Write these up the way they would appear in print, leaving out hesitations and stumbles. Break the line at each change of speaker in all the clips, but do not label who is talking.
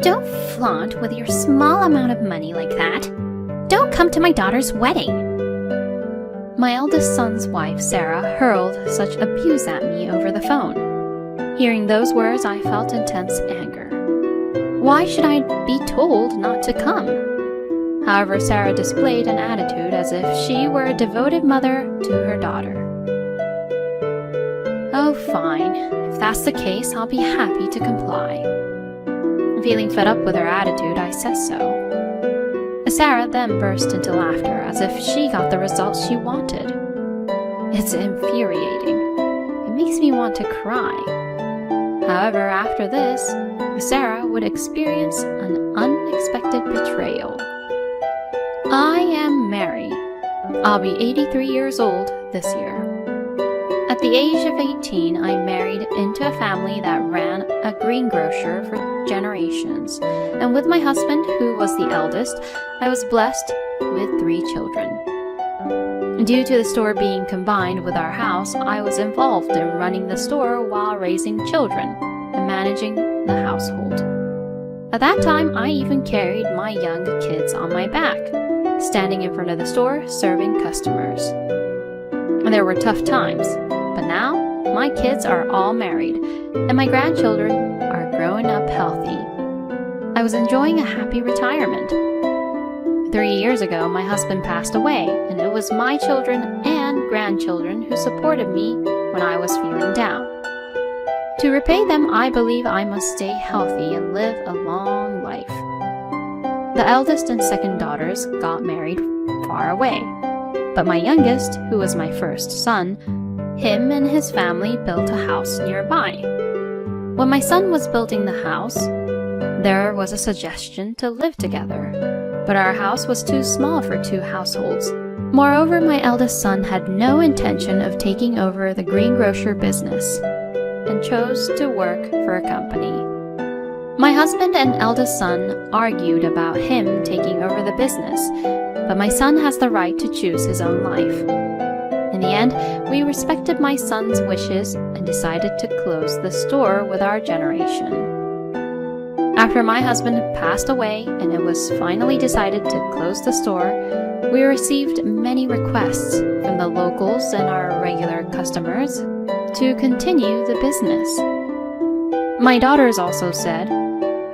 Don't flaunt with your small amount of money like that. Don't come to my daughter's wedding." My eldest son's wife, Sarah, hurled such abuse at me over the phone. Hearing those words, I felt intense anger. Why should I be told not to come? However, Sarah displayed an attitude as if she were a devoted mother to her daughter. "Oh, fine. If that's the case, I'll be happy to comply." Feeling fed up with her attitude, I said so. Sarah then burst into laughter as if she got the results she wanted. It's infuriating. It makes me want to cry. However, after this, Sarah would experience an unexpected betrayal. I am Mary. I'll be 83 years old this year. At the age of 18, I married into a family that ran a greengrocer for generations, and with my husband, who was the eldest, I was blessed with 3 children. Due to the store being combined with our house, I was involved in running the store while raising children and managing the household. At that time, I even carried my young kids on my back, standing in front of the store serving customers. And there were tough times, but now my kids are all married and my grandchildren are growing up healthy. I was enjoying a happy retirement. 3 years ago, my husband passed away, and it was my children and grandchildren who supported me when I was feeling down. To repay them, I believe I must stay healthy and live a long life. The eldest and second daughters got married far away, but my youngest, who was my first son, him and his family built a house nearby. When my son was building the house, there was a suggestion to live together, but our house was too small for 2 households. Moreover, my eldest son had no intention of taking over the greengrocer business and chose to work for a company. My husband and eldest son argued about him taking over the business, but my son has the right to choose his own life. In the end, we respected my son's wishes and decided to close the store with our generation. After my husband passed away and it was finally decided to close the store, we received many requests from the locals and our regular customers to continue the business. My daughters also said,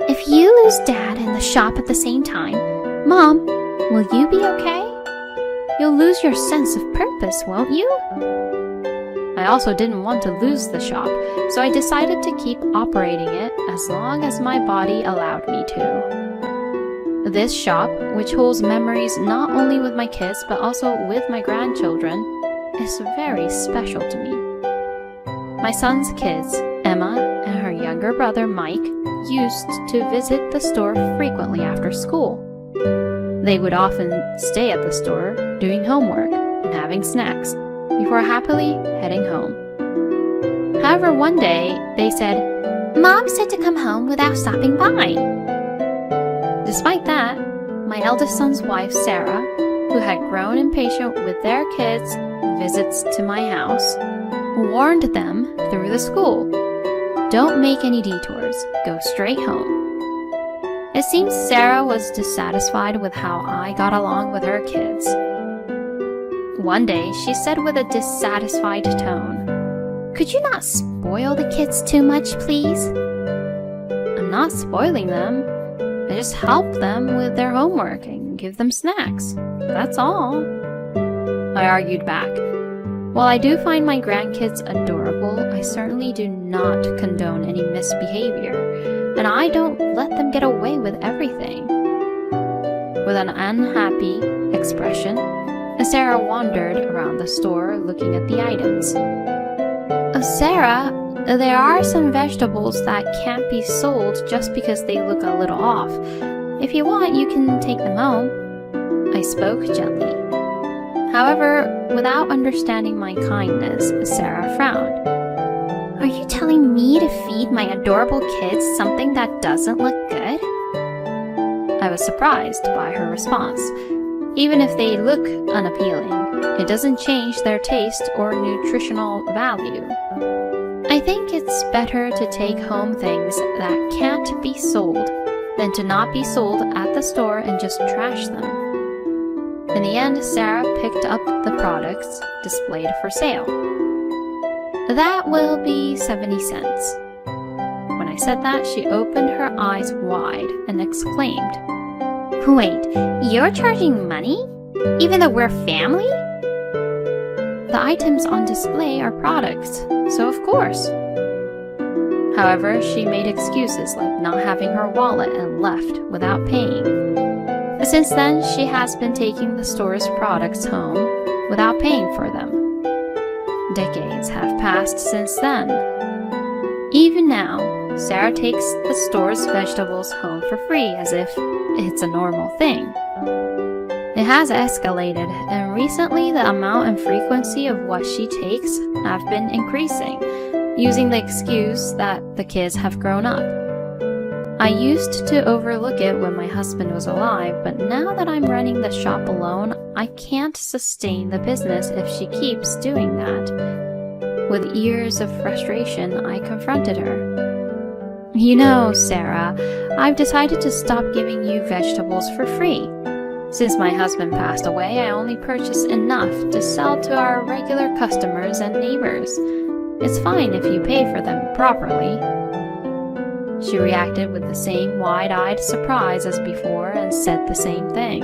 "If you lose Dad and the shop at the same time, Mom, will you be okay? You'll lose your sense of purpose, won't you?" I also didn't want to lose the shop, so I decided to keep operating it as long as my body allowed me to. This shop, which holds memories not only with my kids but also with my grandchildren, is very special to me. My son's kids, Emma and her younger brother Mike, used to visit the store frequently after school. They would often stay at the store doing homework and having snacks before happily heading home. However, one day they said, "Mom said to come home without stopping by." Despite that, my eldest son's wife, Sarah, who had grown impatient with their kids' visits to my house, warned them through the school, "Don't make any detours, go straight home." It seems Sarah was dissatisfied with how I got along with her kids. One day, she said with a dissatisfied tone, "Could you not spoil the kids too much, please?" "I'm not spoiling them. I just help them with their homework and give them snacks. That's all." I argued back. While I do find my grandkids adorable, I certainly do not condone any misbehavior, and I don't let them get away with everything. With an unhappy expression, Sarah wandered around the store looking at the items. "Oh, Sarah, there are some vegetables that can't be sold just because they look a little off. If you want, you can take them home." I spoke gently. However, without understanding my kindness, Sarah frowned. "Are you telling me to feed my adorable kids something that doesn't look good?" I was surprised by her response. Even if they look unappealing, it doesn't change their taste or nutritional value. I think it's better to take home things that can't be sold than to not be sold at the store and just trash them. In the end, Sarah picked up the products displayed for sale. "That will be 70 cents. When I said that, she opened her eyes wide and exclaimed, "Wait, you're charging money? Even though we're family?" "The items on display are products, so of course." However, she made excuses like not having her wallet and left without paying. Since then, she has been taking the store's products home without paying for them. Decades have passed since then. Even now, Sarah takes the store's vegetables home for free as if it's a normal thing. It has escalated, and recently the amount and frequency of what she takes have been increasing, using the excuse that the kids have grown up. I used to overlook it when my husband was alive, but now that I'm running the shop alone, I can't sustain the business if she keeps doing that. With years of frustration, I confronted her. "You know, Sarah, I've decided to stop giving you vegetables for free. Since my husband passed away, I only purchase enough to sell to our regular customers and neighbors. It's fine if you pay for them properly." She reacted with the same wide-eyed surprise as before and said the same thing.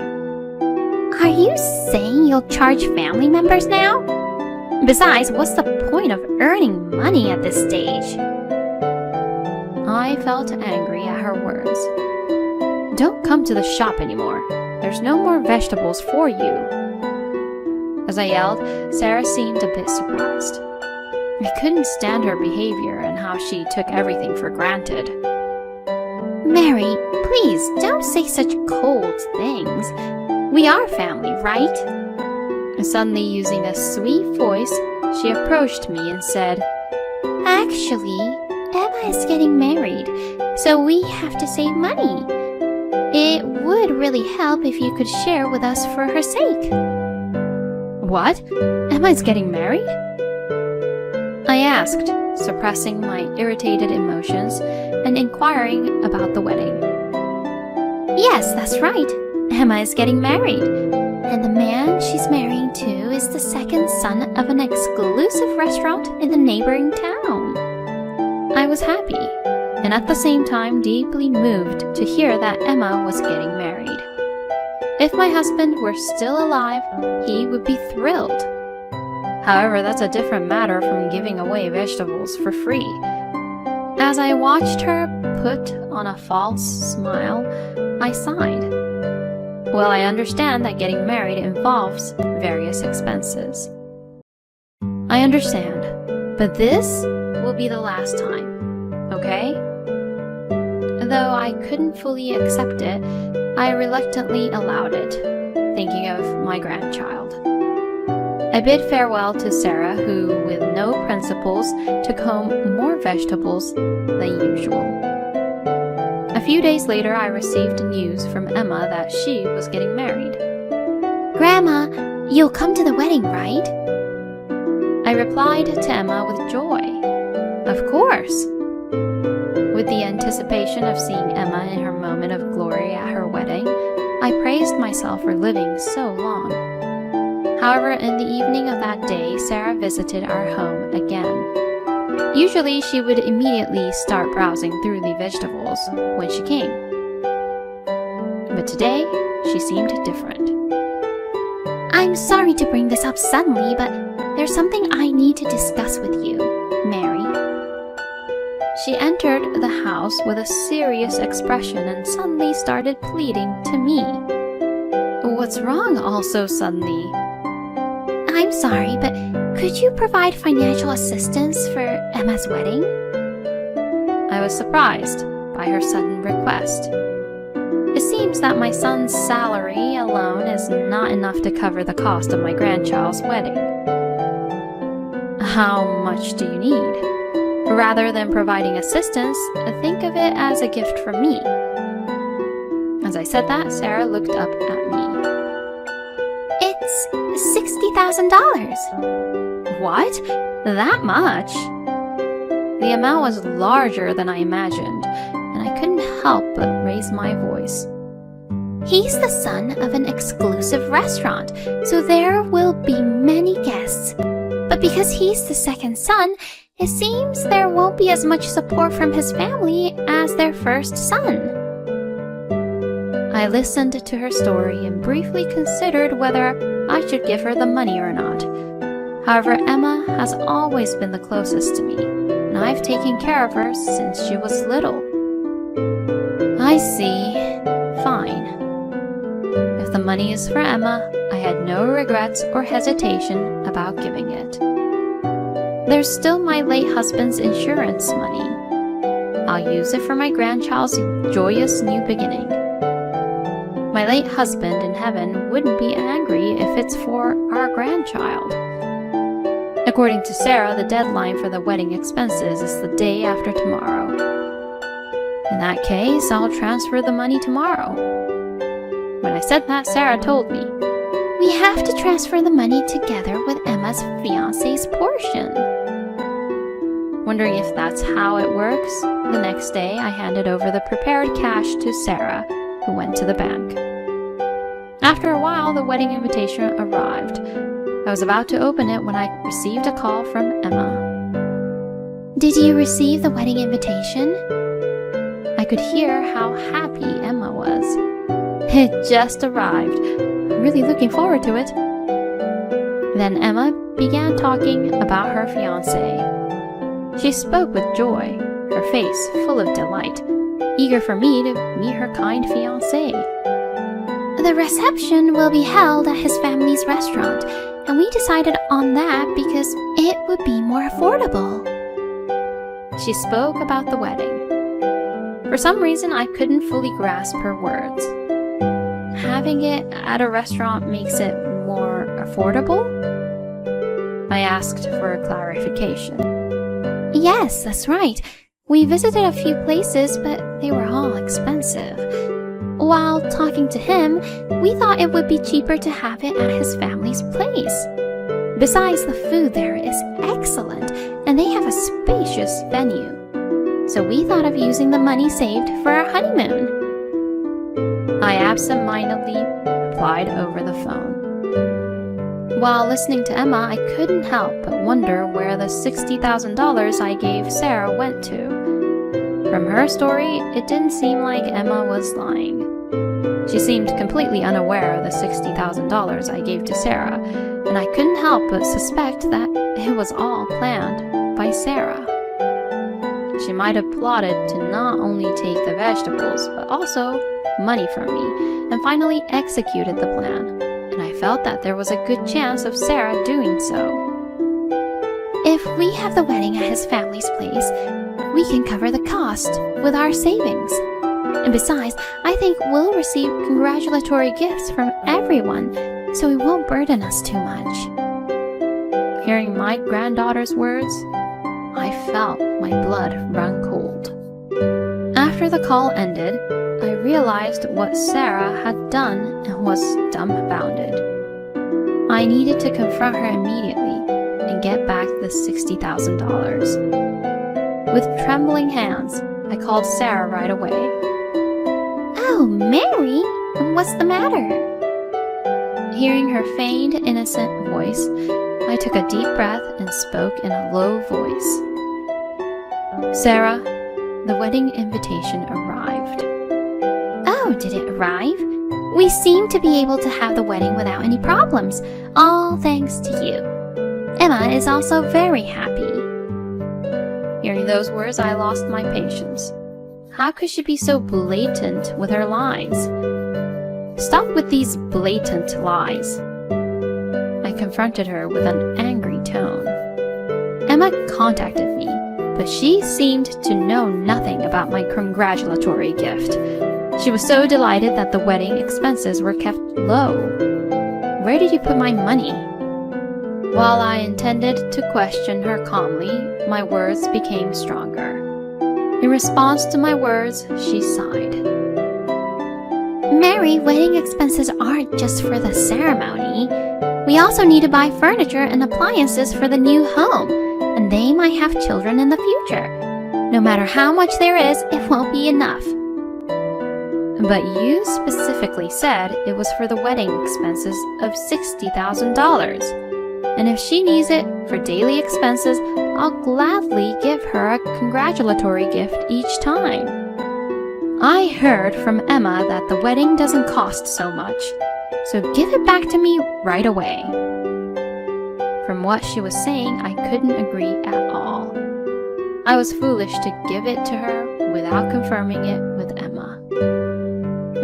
"Are you saying you'll charge family members now? Besides, what's the point of earning money at this stage?" I felt angry at her words. "Don't come to the shop anymore. There's no more vegetables for you." As I yelled, Sarah seemed a bit surprised. I couldn't stand her behavior and how she took everything for granted. "Mary, please don't say such cold things. We are family, right?" And suddenly, using a sweet voice, she approached me and said, "Actually, Emma is getting married, so we have to save money. It would really help if you could share with us for her sake." "What? Emma is getting married?" I asked, suppressing my irritated emotions and inquiring about the wedding. "Yes, that's right. Emma is getting married. And the man she's marrying to is the second son of an exclusive restaurant in the neighboring town." I was happy, and at the same time deeply moved to hear that Emma was getting married. If my husband were still alive, he would be thrilled. However, that's a different matter from giving away vegetables for free. As I watched her put on a false smile, I sighed. Well, I understand that getting married involves various expenses. I understand, but this will be the last time, okay? Though I couldn't fully accept it, I reluctantly allowed it, thinking of my grandchild. I bid farewell to Sarah, who, with no principles, took home more vegetables than usual. A few days later, I received news from Emma that she was getting married. "Grandma, you'll come to the wedding, right?" I replied to Emma with joy. "Of course." With the anticipation of seeing Emma in her moment of glory at her wedding, I praised myself for living so long. However, in the evening of that day, Sarah visited our home again. Usually, she would immediately start browsing through the vegetables when she came. But today, she seemed different. "I'm sorry to bring this up suddenly, but there's something I need to discuss with you, Mary." She entered the house with a serious expression and suddenly started pleading to me. "What's wrong all so suddenly?" "I'm sorry, but could you provide financial assistance for Emma's wedding?" I was surprised by her sudden request. It seems that my son's salary alone is not enough to cover the cost of my grandchild's wedding. "How much do you need?" Rather than providing assistance, think of it as a gift from me. As I said that, Sarah looked up at me. "It's $60,000. "What? That much?" The amount was larger than I imagined, and I couldn't couldn't help but raise my voice.
He's the son of an exclusive restaurant, so there will be many guests. But because he's the second son, it seems there won't be as much support from his family as their first son.
I listened to her story and briefly considered whether I should give her the money or not. However, Emma has always been the closest to me, and I've taken care of her since she was little. I see. Fine. If the money is for Emma, I had no regrets or hesitation about giving it. There's still my late husband's insurance money. I'll use it for my grandchild's joyous new beginning. My late husband in heaven wouldn't be angry if it's for our grandchild. According to Sarah, the deadline for the wedding expenses is the day after tomorrow. In that case, I'll transfer the money tomorrow. When I said that, Sarah told me,
"We have to transfer the money together with Emma's fiancé's portion."
Wondering if that's how it works, the next day I handed over the prepared cash to Sarah, who went to the bank. After a while, the wedding invitation arrived. I was about to open it when I received a call from Emma.
"Did you receive the wedding invitation?"
I could hear how happy Emma was. It just arrived. I'm really looking forward to it. Then Emma began talking about her fiancé. She spoke with joy, her face full of delight, eager for me to meet her kind fiancé.
"The reception will be held at his family's restaurant, and we decided on that because it would be more affordable."
She spoke about the wedding. For some reason, I couldn't fully grasp her words. Having it at a restaurant makes it more affordable? I asked for a clarification.
"Yes, that's right. We visited a few places, but they were all expensive. While talking to him, we thought it would be cheaper to have it at his family's place. Besides, the food there is excellent, and they have a spacious venue. So we thought of using the money saved for our honeymoon."
I absent-mindedly replied over the phone. While listening to Emma, I couldn't help but wonder where the $60,000 I gave Sarah went to. From her story, it didn't seem like Emma was lying. She seemed completely unaware of the $60,000 I gave to Sarah, and I couldn't help but suspect that it was all planned by Sarah. She might have plotted to not only take the vegetables, but also money from me, and finally executed the plan, and I felt that there was a good chance of Sarah doing so.
"If we have the wedding at his family's place, we can cover the cost with our savings. And besides, I think we'll receive congratulatory gifts from everyone, so it won't burden us too much."
Hearing my granddaughter's words, I felt my blood run cold. After the call ended, I realized what Sarah had done and was dumbfounded. I needed to confront her immediately and get back the $60,000. With trembling hands, I called Sarah right away.
"Oh, Mary, what's the matter?"
Hearing her feigned, innocent voice, I took a deep breath and spoke in a low voice. "Sarah, the wedding invitation arrived."
"Oh, did it arrive? We seem to be able to have the wedding without any problems, all thanks to you. Emma is also very happy."
Hearing those words, I lost my patience. How could she be so blatant with her lies? Stop with these blatant lies. I confronted her with an angry tone. Emma contacted me, but she seemed to know nothing about my congratulatory gift. She was so delighted that the wedding expenses were kept low. Where did you put my money? While I intended to question her calmly, my words became stronger. In response to my words, she sighed.
"Mary, wedding expenses aren't just for the ceremony. We also need to buy furniture and appliances for the new home, and they might have children in the future. No matter how much there is, it won't be enough.
But you specifically said it was for the wedding expenses of $60,000. And if she needs it for daily expenses, I'll gladly give her a congratulatory gift each time. I heard from Emma that the wedding doesn't cost so much, so give it back to me right away. From what she was saying, I couldn't agree at all. I was foolish to give it to her without confirming it with Emma.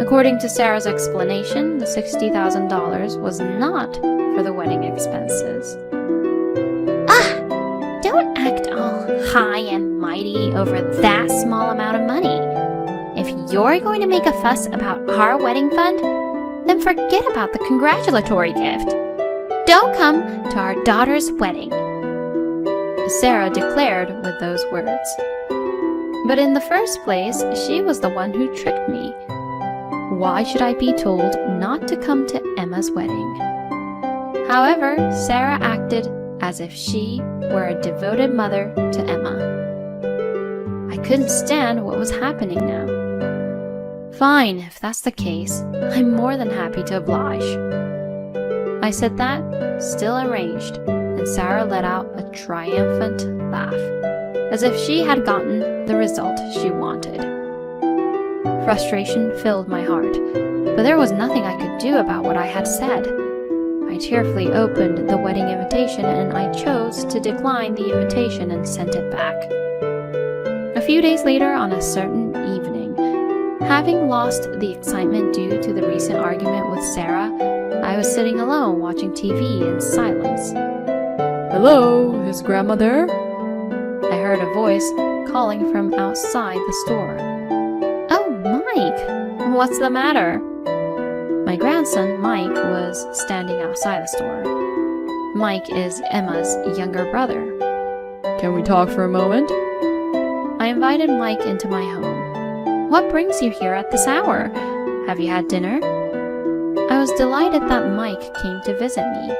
According to Sarah's explanation, the $60,000 was not for the wedding expenses.
Don't act all high and mighty over that small amount of money. If you're going to make a fuss about our wedding fund, then forget about the congratulatory gift. Don't come to our daughter's wedding,
Sarah declared with those words. But in the first place, she was the one who tricked me. Why should I be told not to come to Emma's wedding? However, Sarah acted as if she were a devoted mother to Emma. I couldn't stand what was happening now. Fine, if that's the case, I'm more than happy to oblige. I said that, still enraged, and Sarah let out a triumphant laugh, as if she had gotten the result she wanted. Frustration filled my heart, but there was nothing I could do about what I had said. I tearfully opened the wedding invitation and I chose to decline the invitation and sent it back. A few days later, on a certain evening, having lost the excitement due to the recent argument with Sarah, I was sitting alone watching TV in silence.
Hello, is Grandma there?
I heard a voice calling from outside the store.
Oh, Mike!
What's the matter? My grandson, Mike, was standing outside the store. Mike is Emma's younger brother.
Can we talk for a moment?
I invited Mike into my home. What brings you here at this hour? Have you had dinner? I was delighted that Mike came to visit me.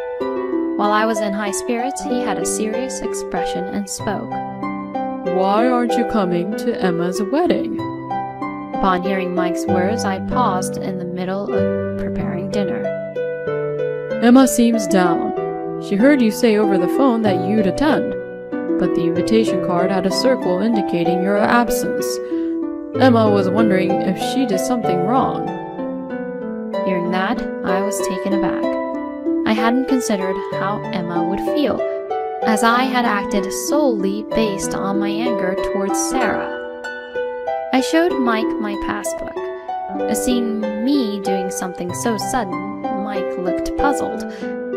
While I was in high spirits, he had a serious expression and spoke.
Why aren't you coming to Emma's wedding?
Upon hearing Mike's words, I paused in the middle of preparing dinner.
Emma seems down. She heard you say over the phone that you'd attend, but the invitation card had a circle indicating your absence. Emma was wondering if she did something wrong.
Hearing that, I was taken aback. I hadn't considered how Emma would feel, as I had acted solely based on my anger towards Sarah. I showed Mike my passbook. Seeing me doing something so sudden, Mike looked puzzled,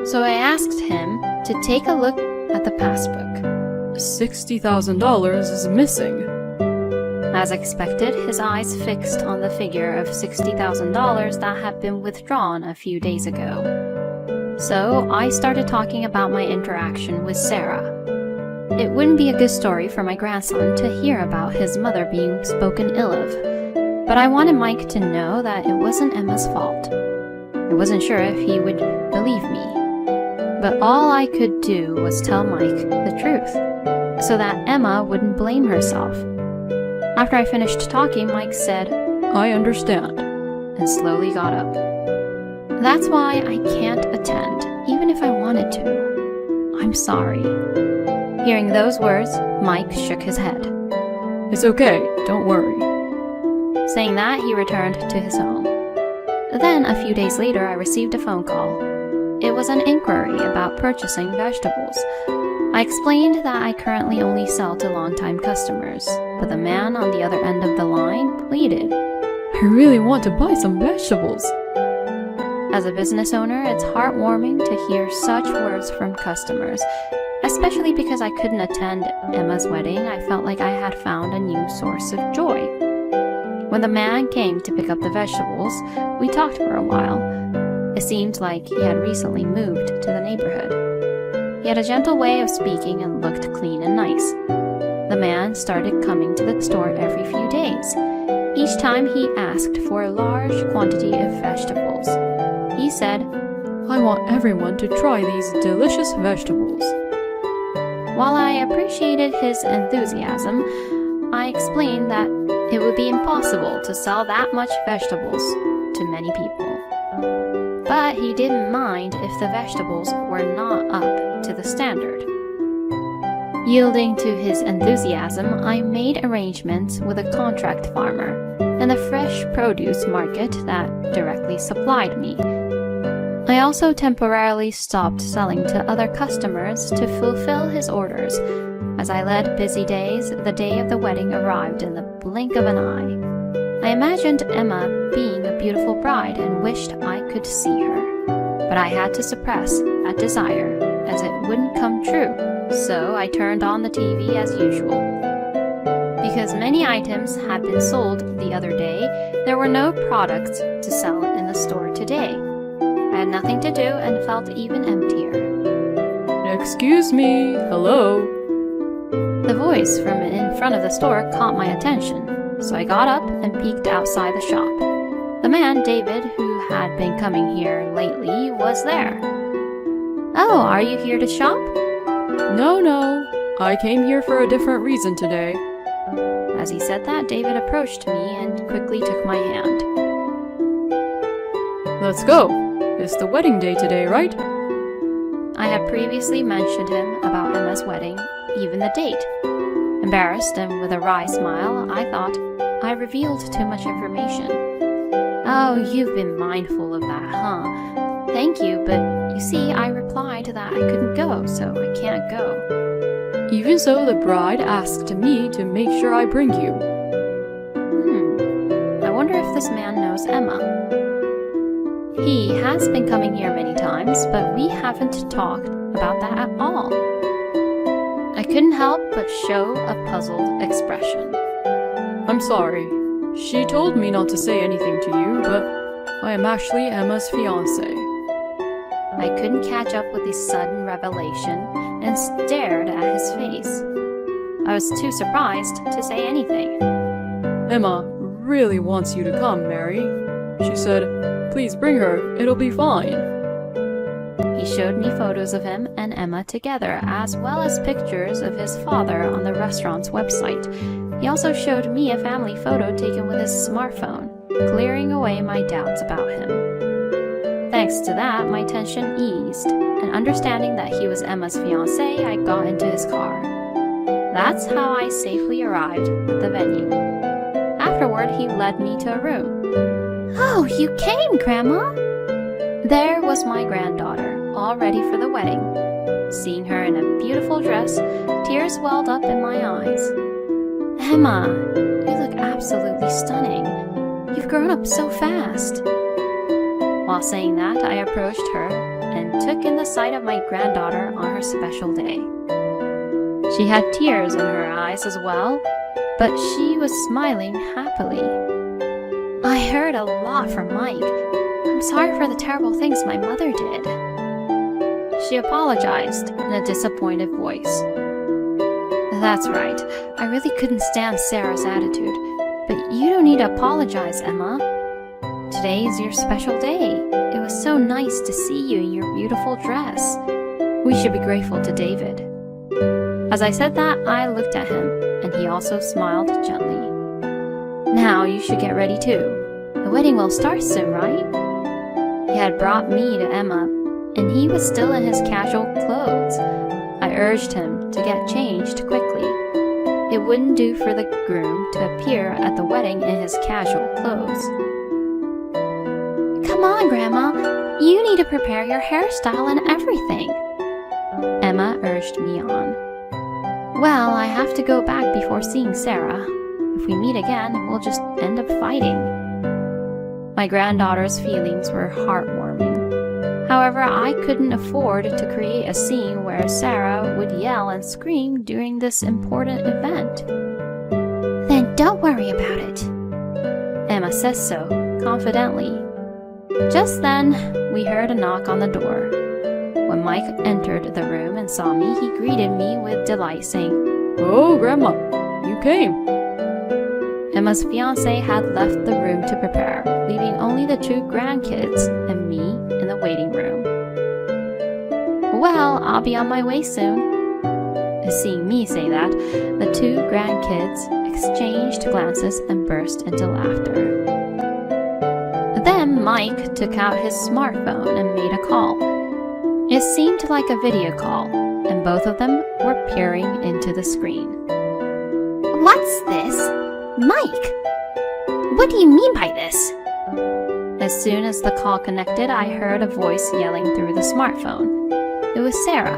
so I asked him to take a look at the passbook.
$60,000 is missing.
As expected, his eyes fixed on the figure of $60,000 that had been withdrawn a few days ago. So I started talking about my interaction with Sarah. It wouldn't be a good story for my grandson to hear about his mother being spoken ill of, but I wanted Mike to know that it wasn't Emma's fault. I wasn't sure if he would believe me, but all I could do was tell Mike the truth, so that Emma wouldn't blame herself. After I finished talking, Mike said,
I understand,
and slowly got up. That's why I can't attend, even if I wanted to. I'm sorry. Hearing those words, Mike shook his head.
It's okay, don't worry.
Saying that, he returned to his home. Then, a few days later, I received a phone call. It was an inquiry about purchasing vegetables. I explained that I currently only sell to long-time customers, but the man on the other end of the line pleaded.
I really want to buy some vegetables.
As a business owner, it's heartwarming to hear such words from customers. Especially because I couldn't attend Emma's wedding, I felt like I had found a new source of joy. When the man came to pick up the vegetables, we talked for a while. It seemed like he had recently moved to the neighborhood. He had a gentle way of speaking and looked clean and nice. The man started coming to the store every few days. Each time he asked for a large quantity of vegetables. He said,
I want everyone to try these delicious vegetables.
While I appreciated his enthusiasm, I explained that It would be impossible to sell that much vegetables to many people. But he didn't mind if the vegetables were not up to the standard. Yielding to his enthusiasm, I made arrangements with a contract farmer and the fresh produce market that directly supplied me. I also temporarily stopped selling to other customers to fulfill his orders. As I led busy days, the day of the wedding arrived in the blink of an eye. I imagined Emma being a beautiful bride and wished I could see her. But I had to suppress that desire, as it wouldn't come true, so I turned on the TV as usual. Because many items had been sold the other day, there were no products to sell in the store today. I had nothing to do and felt even emptier.
Excuse me, hello?
The voice from in front of the store caught my attention, so I got up and peeked outside the shop. The man, David, who had been coming here lately, was there. "Oh, are you here to shop?"
No, I came here for a different reason today.
As he said that, David approached me and quickly took my hand.
Let's go. It's the wedding day today, right?
I had previously mentioned him about Emma's wedding, even the date. Embarrassed and with a wry smile, I thought I revealed too much information. "Oh, you've been mindful of that, huh? Thank you, but you see, I replied that I couldn't go, so I can't go."
Even so, the bride asked me to make sure I bring you.
I wonder if this man knows Emma. He has been coming here many times, but we haven't talked about that at all. I couldn't help but show a puzzled expression.
I'm sorry. She told me not to say anything to you, but I am actually Emma's fiancé.
I couldn't catch up with the sudden revelation and stared at his face. I was too surprised to say anything.
Emma really wants you to come, Mary. She said, please bring her, it'll be fine.
He showed me photos of him and Emma together, as well as pictures of his father on the restaurant's website. He also showed me a family photo taken with his smartphone, clearing away my doubts about him. Thanks to that, my tension eased, and understanding that he was Emma's fiancé, I got into his car. That's how I safely arrived at the venue. Afterward, he led me to a room.
"Oh, you came, Grandma!"
There was my granddaughter, all ready for the wedding. Seeing her in a beautiful dress, tears welled up in my eyes. "Emma, you look absolutely stunning. You've grown up so fast." While saying that, I approached her and took in the sight of my granddaughter on her special day. She had tears in her eyes as well, but she was smiling happily. "I heard a lot from Mike. I'm sorry for the terrible things my mother did." She apologized in a disappointed voice. "That's right. I really couldn't stand Sarah's attitude, but you don't need to apologize, Emma. Today is your special day. It was so nice to see you in your beautiful dress. We should be grateful to David." As I said that, I looked at him, and he also smiled gently. "Now you should get ready too. The wedding will start soon, right?" He had brought me to Emma, and he was still in his casual clothes. I urged him to get changed quickly. It wouldn't do for the groom to appear at the wedding in his casual clothes.
"Come on, Grandma. You need to prepare your hairstyle and everything,"
Emma urged me on. "Well, I have to go back before seeing Sarah. If we meet again, we'll just end up fighting." My granddaughter's feelings were heartwarming. However, I couldn't afford to create a scene where Sarah would yell and scream during this important event.
"Then don't worry about it."
Emma says so, confidently. Just then, we heard a knock on the door. When Mike entered the room and saw me, he greeted me with delight, saying,
"Oh, Grandma, you came."
Emma's fiancé had left the room to prepare, leaving only the two grandkids and me in the waiting room. "Well, I'll be on my way soon." Seeing me say that, the two grandkids exchanged glances and burst into laughter. Then Mike took out his smartphone and made a call. It seemed like a video call, and both of them were peering into the screen.
What's this? Mike! What do you mean by this?
As soon as the call connected, I heard a voice yelling through the smartphone. It was Sarah.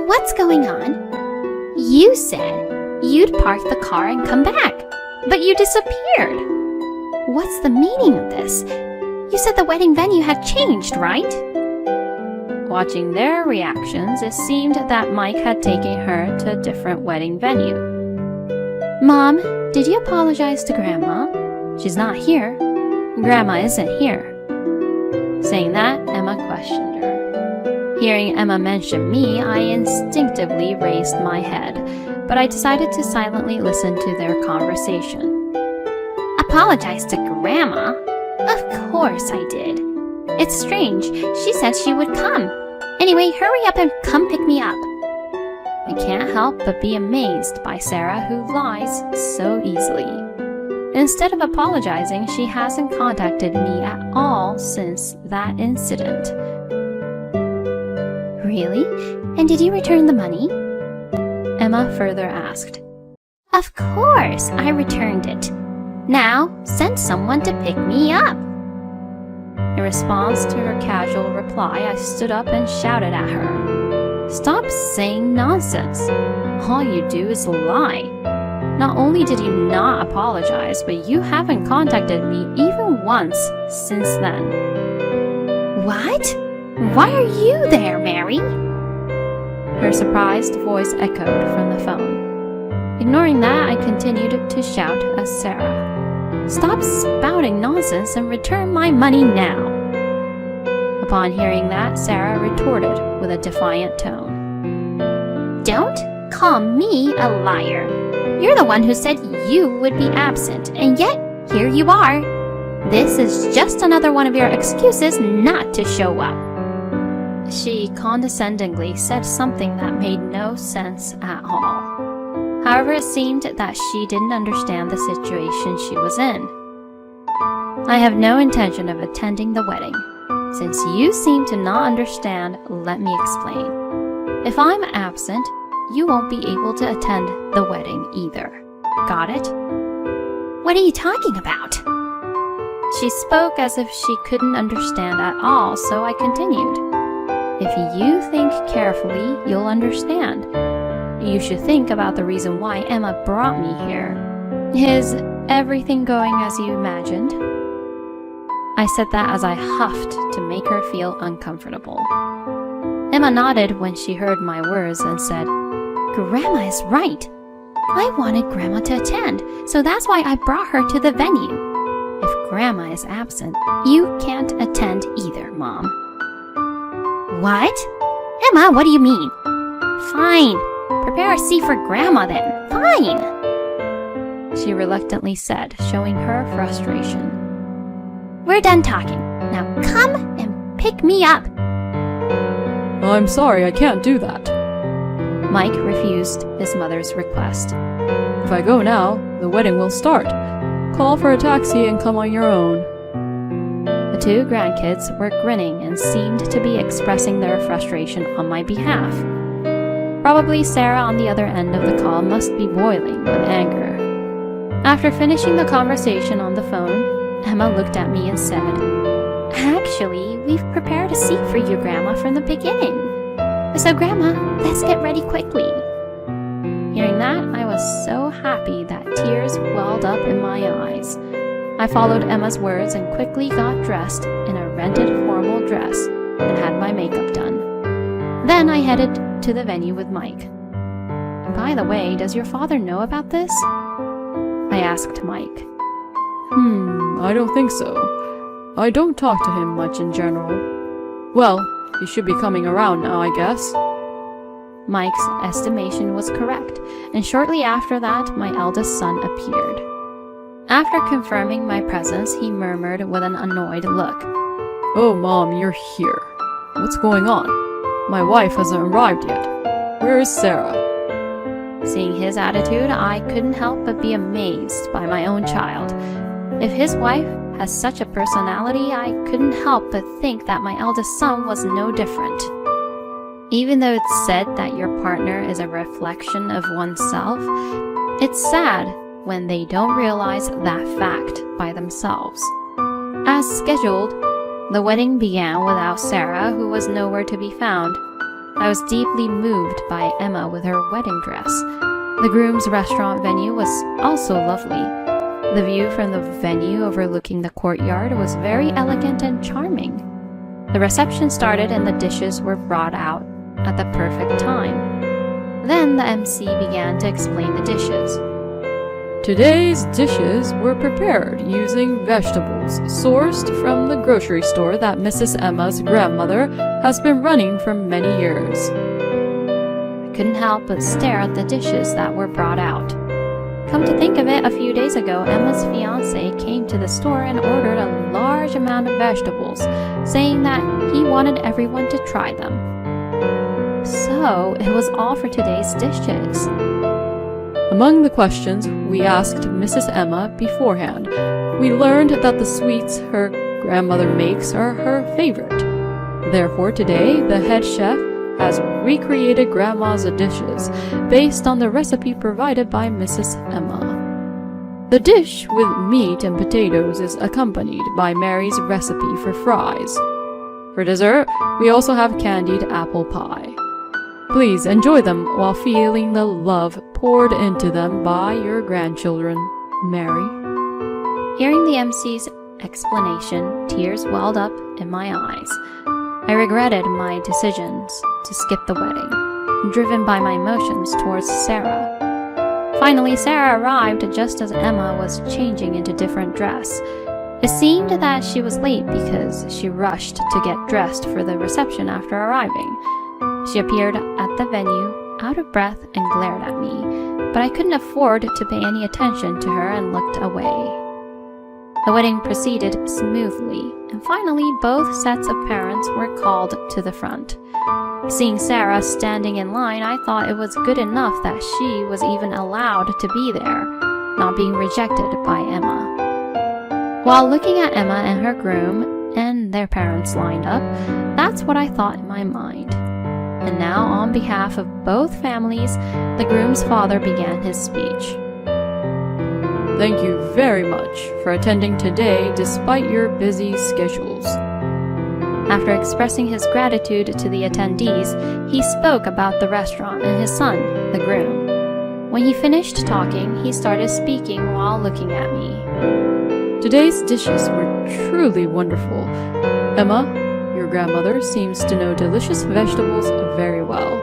What's going on? You said you'd park the car and come back, but you disappeared. What's the meaning of this? You said the wedding venue had changed, right?
Watching their reactions, it seemed that Mike had taken her to a different wedding venue.
Mom, did you apologize to Grandma?
She's not here. Grandma isn't here. Saying that, Emma questioned her. Hearing Emma mention me, I instinctively raised my head, but I decided to silently listen to their conversation.
Apologize to Grandma? Of course I did. It's strange. She said she would come. Anyway, hurry up and come pick me up.
I can't help but be amazed by Sarah, who lies so easily. Instead of apologizing, she hasn't contacted me at all since that incident.
Really? And did you return the money?
Emma further asked.
Of course, I returned it. Now, send someone to pick me up.
In response to her casual reply, I stood up and shouted at her. Stop saying nonsense. All you do is lie. Not only did you not apologize, but you haven't contacted me even once since then.
What? Why are you there, Mary?
Her surprised voice echoed from the phone. Ignoring that, I continued to shout at Sarah. Stop spouting nonsense and return my money now. Upon hearing that, Sarah retorted with a defiant tone.
Don't call me a liar. You're the one who said you would be absent, and yet here you are. This is just another one of your excuses not to show up.
She condescendingly said something that made no sense at all. However, it seemed that she didn't understand the situation she was in. I have no intention of attending the wedding. Since you seem to not understand, let me explain. If I'm absent, you won't be able to attend the wedding either. Got it?
What are you talking about?
She spoke as if she couldn't understand at all, so I continued. If you think carefully, you'll understand. You should think about the reason why Emma brought me here. Is everything going as you imagined? I said that as I huffed to make her feel uncomfortable. Emma nodded when she heard my words and said,
Grandma is right. I wanted Grandma to attend, so that's why I brought her to the venue.
If Grandma is absent, you can't attend either, Mom.
What? Emma, what do you mean?
Fine. Prepare a seat for Grandma then.
Fine.
She reluctantly said, showing her frustration.
We're done talking. Now come and pick me up.
I'm sorry, I can't do that.
Mike refused his mother's request.
If I go now, the wedding will start. Call for a taxi and come on your own.
The two grandkids were grinning and seemed to be expressing their frustration on my behalf. Probably Sarah on the other end of the call must be boiling with anger. After finishing the conversation on the phone, Emma looked at me and said,
Actually, we've prepared a seat for you, Grandma, from the beginning. So, Grandma, let's get ready quickly.
Hearing that, I was so happy that tears welled up in my eyes. I followed Emma's words and quickly got dressed in a rented formal dress and had my makeup done. Then I headed to the venue with Mike. And by the way, does your father know about this? I asked Mike.
I don't think so. I don't talk to him much in general. Well, he should be coming around now, I guess.
Mike's estimation was correct, and shortly after that, my eldest son appeared. After confirming my presence, he murmured with an annoyed look.
Oh, Mom, you're here. What's going on? My wife hasn't arrived yet. where is Sarah?"
Seeing his attitude, I couldn't help but be amazed by my own child. If his wife has such a personality, I couldn't help but think that my eldest son was no different. Even though it's said that your partner is a reflection of oneself, it's sad when they don't realize that fact by themselves. As scheduled, the wedding began without Sarah, who was nowhere to be found. I was deeply moved by Emma with her wedding dress. The groom's restaurant venue was also lovely. The view from the venue overlooking the courtyard was very elegant and charming. The reception started and the dishes were brought out at the perfect time. Then the MC began to explain the dishes.
Today's dishes were prepared using vegetables sourced from the grocery store that Mrs. Emma's grandmother has been running for many years.
I couldn't help but stare at the dishes that were brought out. Come to think of it, a few days ago, Emma's fiancé came to the store and ordered a large amount of vegetables, saying that he wanted everyone to try them. So, it was all for today's dishes.
Among the questions we asked Mrs. Emma beforehand, we learned that the sweets her grandmother makes are her favorite. Therefore, today, the head chef has recreated Grandma's dishes based on the recipe provided by Mrs. Emma. The dish with meat and potatoes is accompanied by Mary's recipe for fries. For dessert, we also have candied apple pie. Please enjoy them while feeling the love poured into them by your grandchildren, Mary.
Hearing the MC's explanation, tears welled up in my eyes. I regretted my decisions to skip the wedding, driven by my emotions towards Sarah. Finally, Sarah arrived just as Emma was changing into different dress. It seemed that she was late because she rushed to get dressed for the reception after arriving. She appeared at the venue, out of breath, and glared at me, but I couldn't afford to pay any attention to her and looked away. The wedding proceeded smoothly, and finally both sets of parents were called to the front. Seeing Sarah standing in line, I thought it was good enough that she was even allowed to be there, not being rejected by Emma. While looking at Emma and her groom and their parents lined up, that's what I thought in my mind. And now, on behalf of both families, the groom's father began his speech.
Thank you very much for attending today despite your busy schedules.
After expressing his gratitude to the attendees, he spoke about the restaurant and his son, the groom. When he finished talking, he started speaking while looking at me.
Today's dishes were truly wonderful. Emma, your grandmother, seems to know delicious vegetables very well.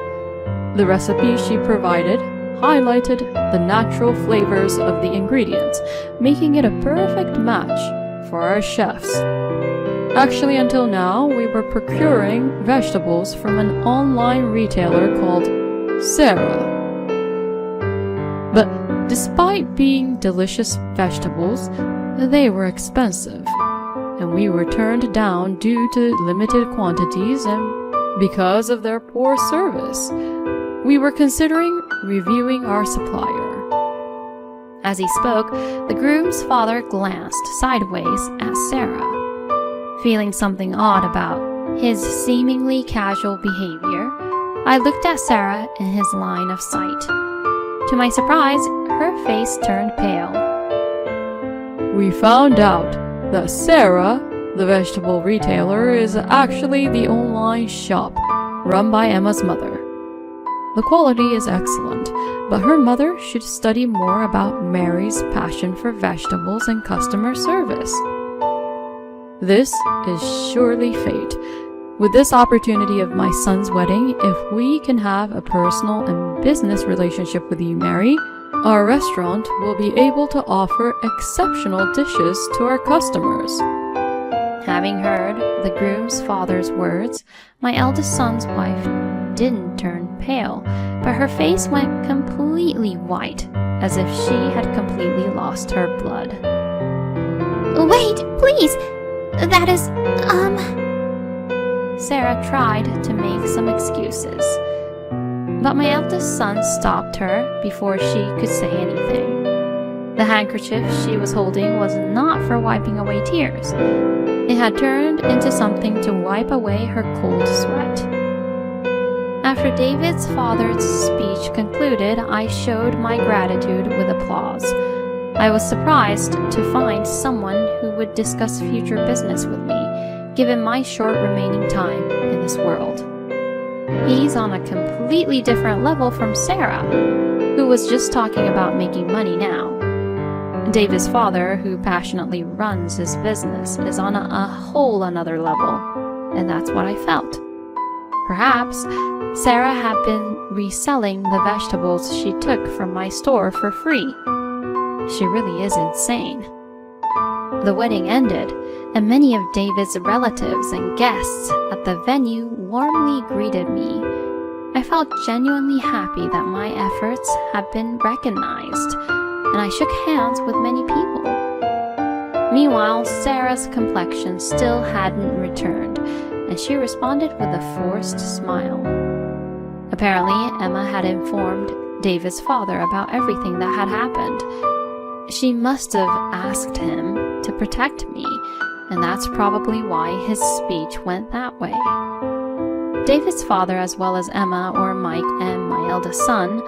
The recipe she provided highlighted the natural flavors of the ingredients, making it a perfect match for our chefs. Actually, until now, we were procuring vegetables from an online retailer called Sarah. But despite being delicious vegetables, they were expensive, and we were turned down due to limited quantities and because of their poor service. We were considering reviewing our supplier.
As he spoke, the groom's father glanced sideways at Sarah. Feeling something odd about his seemingly casual behavior, I looked at Sarah in his line of sight. To my surprise, her face turned pale.
We found out that Sarah, the vegetable retailer, is actually the online shop run by Emma's mother. The quality is excellent, but her mother should study more about Mary's passion for vegetables and customer service. This is surely fate. With this opportunity of my son's wedding, if we can have a personal and business relationship with you, Mary, our restaurant will be able to offer exceptional dishes to our customers.
Having heard the groom's father's words, my eldest son's wife didn't turn pale, but her face went completely white, as if she had completely lost her blood.
Wait, please! That is,
Sarah tried to make some excuses. But my eldest son stopped her before she could say anything. The handkerchief she was holding was not for wiping away tears. It had turned into something to wipe away her cold sweat. After David's father's speech concluded, I showed my gratitude with applause. I was surprised to find someone who would discuss future business with me, given my short remaining time in this world. He's on a completely different level from Sarah, who was just talking about making money now. David's father, who passionately runs his business, is on a whole another level, and that's what I felt. Perhaps Sarah had been reselling the vegetables she took from my store for free. She really is insane. The wedding ended, and many of David's relatives and guests at the venue warmly greeted me. I felt genuinely happy that my efforts had been recognized, and I shook hands with many people. Meanwhile, Sarah's complexion still hadn't returned, and she responded with a forced smile. Apparently, Emma had informed David's father about everything that had happened. She must have asked him to protect me, and that's probably why his speech went that way. David's father, as well as Emma or Mike and my eldest son,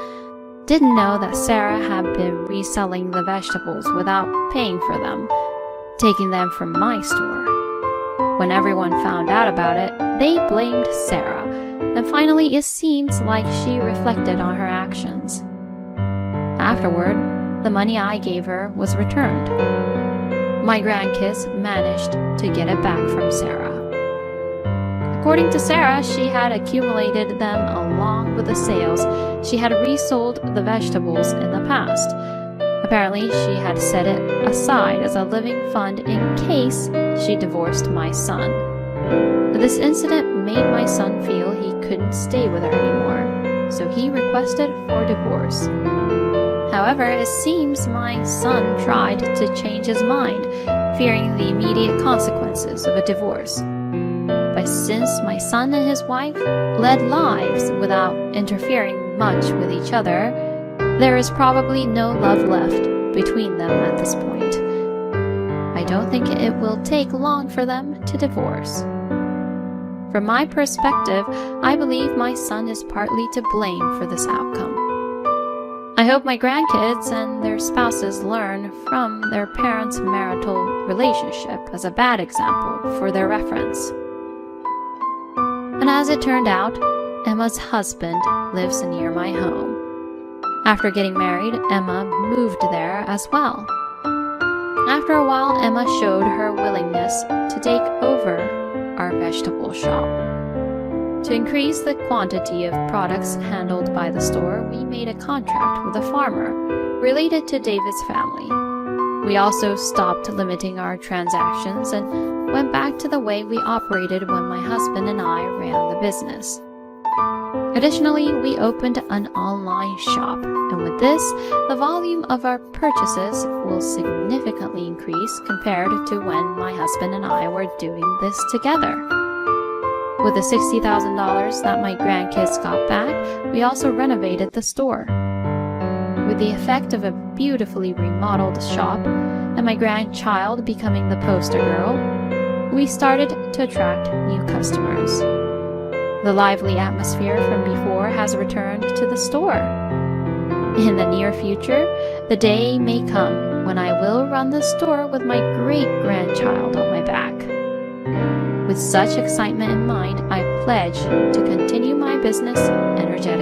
didn't know that Sarah had been reselling the vegetables without paying for them, taking them from my store. When everyone found out about it, they blamed Sarah, and finally it seems like she reflected on her actions. Afterward, the money I gave her was returned. My grandkids managed to get it back from Sarah. According to Sarah, she had accumulated them along with the sales. She had resold the vegetables in the past. Apparently, she had set it aside as a living fund in case she divorced my son. This incident made my son feel he couldn't stay with her anymore, so he requested for divorce. However, it seems my son tried to change his mind, fearing the immediate consequences of a divorce. But since my son and his wife led lives without interfering much with each other, there is probably no love left between them at this point. I don't think it will take long for them to divorce. From my perspective, I believe my son is partly to blame for this outcome. I hope my grandkids and their spouses learn from their parents' marital relationship as a bad example for their reference. And as it turned out, Emma's husband lives near my home. After getting married, Emma moved there as well. After a while, Emma showed her willingness to take over our vegetable shop. To increase the quantity of products handled by the store, we made a contract with a farmer related to David's family. We also stopped limiting our transactions and went back to the way we operated when my husband and I ran the business. Additionally, we opened an online shop, and with this, the volume of our purchases will significantly increase compared to when my husband and I were doing this together. With the $60,000 that my grandkids got back, we also renovated the store. With the effect of a beautifully remodeled shop and my grandchild becoming the poster girl, we started to attract new customers. The lively atmosphere from before has returned to the store. In the near future, the day may come when I will run the store with my great-grandchild on my back. With such excitement in mind, I pledge to continue my business energetically.